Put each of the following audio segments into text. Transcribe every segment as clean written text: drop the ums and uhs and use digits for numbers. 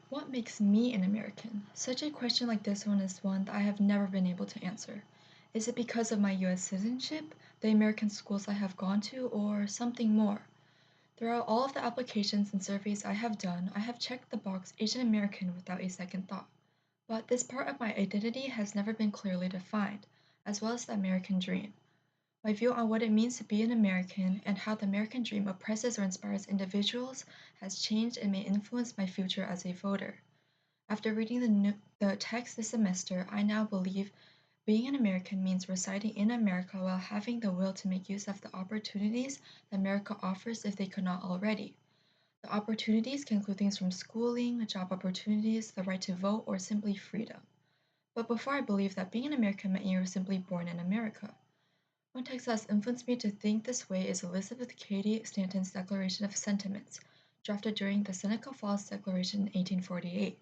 What makes me an American? Such a question like this one is one that I have never been able to answer. Is it because of my US citizenship, the American schools I have gone to, or something more? Throughout all of the applications and surveys I have done, I have checked the box Asian American without a second thought. But this part of my identity has never been clearly defined, as well as the American dream. My view on what it means to be an American and how the American dream oppresses or inspires individuals has changed and may influence my future as a voter. After reading the text this semester, I now believe being an American means residing in America while having the will to make use of the opportunities that America offers if they could not already. The opportunities can include things from schooling, job opportunities, the right to vote, or simply freedom. But before I believed that being an American meant you were simply born in America. One text that has influenced me to think this way is Elizabeth Cady Stanton's Declaration of Sentiments, drafted during the Seneca Falls Declaration in 1848.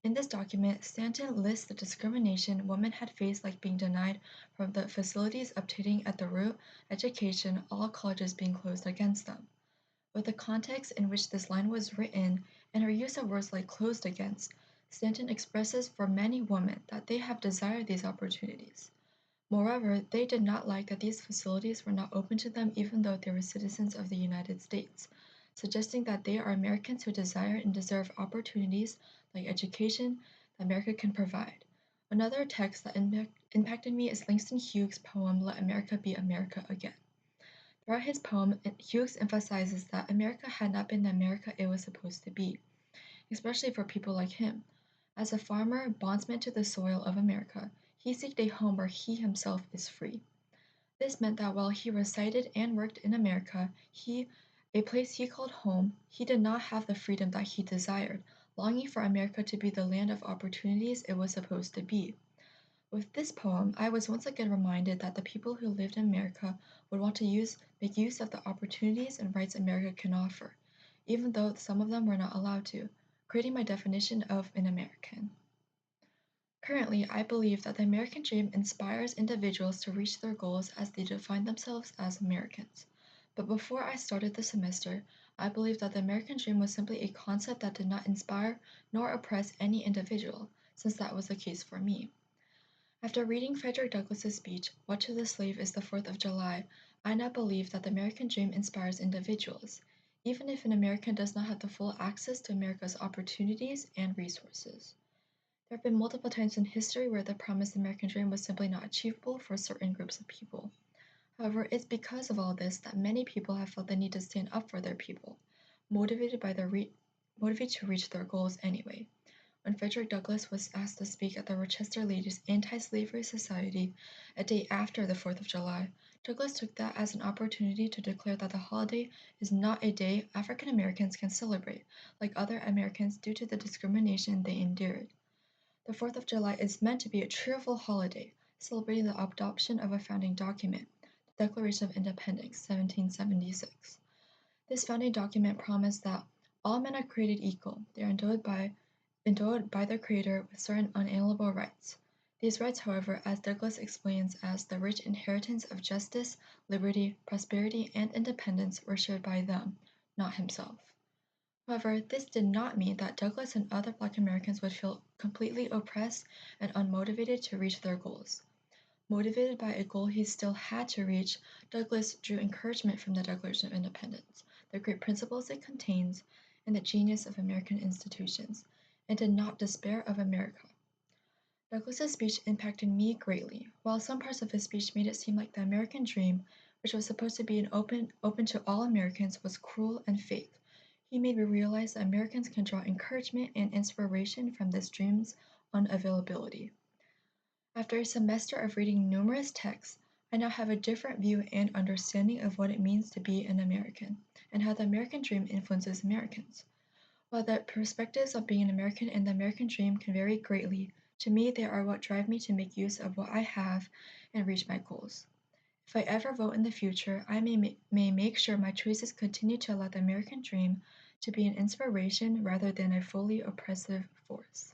In this document, Stanton lists the discrimination women had faced, like being denied from the facilities obtaining at the root education, all colleges being closed against them. With the context in which this line was written and her use of words like closed against, Stanton expresses for many women that they have desired these opportunities. Moreover, they did not like that these facilities were not open to them even though they were citizens of the United States, suggesting that they are Americans who desire and deserve opportunities like education that America can provide. Another text that impacted me is Langston Hughes' poem Let America Be America Again. Throughout his poem, Hughes emphasizes that America had not been the America it was supposed to be, especially for people like him. As a farmer, bondsman to the soil of America, he sought a home where he himself is free. This meant that while he resided and worked in America, a place he called home, he did not have the freedom that he desired, longing for America to be the land of opportunities it was supposed to be. With this poem, I was once again reminded that the people who lived in America would want to make use of the opportunities and rights America can offer, even though some of them were not allowed to, creating my definition of an American. Currently, I believe that the American dream inspires individuals to reach their goals as they define themselves as Americans. But before I started the semester, I believed that the American dream was simply a concept that did not inspire nor oppress any individual, since that was the case for me. After reading Frederick Douglass's speech, What to the Slave is the 4th of July, I now believe that the American dream inspires individuals, even if an American does not have the full access to America's opportunities and resources. There have been multiple times in history where the promised American dream was simply not achievable for certain groups of people. However, it's because of all this that many people have felt the need to stand up for their people, motivated by motivated to reach their goals anyway. When Frederick Douglass was asked to speak at the Rochester Ladies Anti-Slavery Society a day after the 4th of July, Douglass took that as an opportunity to declare that the holiday is not a day African Americans can celebrate, like other Americans due to the discrimination they endured. The 4th of July is meant to be a cheerful holiday, celebrating the adoption of a founding document, the Declaration of Independence, 1776. This founding document promised that all men are created equal. They are endowed by their Creator with certain unalienable rights. These rights, however, as Douglass explains as the rich inheritance of justice, liberty, prosperity, and independence, were shared by them, not himself. However, this did not mean that Douglass and other Black Americans would feel completely oppressed and unmotivated to reach their goals. Motivated by a goal he still had to reach, Douglass drew encouragement from the Declaration of Independence, the great principles it contains, and the genius of American institutions, and did not despair of America. Douglass's speech impacted me greatly. While some parts of his speech made it seem like the American dream, which was supposed to be open to all Americans, was cruel and fake, he made me realize that Americans can draw encouragement and inspiration from this dream's unavailability. After a semester of reading numerous texts, I now have a different view and understanding of what it means to be an American, and how the American dream influences Americans. While the perspectives of being an American and the American dream can vary greatly, to me they are what drive me to make use of what I have and reach my goals. If I ever vote in the future, I may make sure my choices continue to allow the American dream to be an inspiration rather than a fully oppressive force.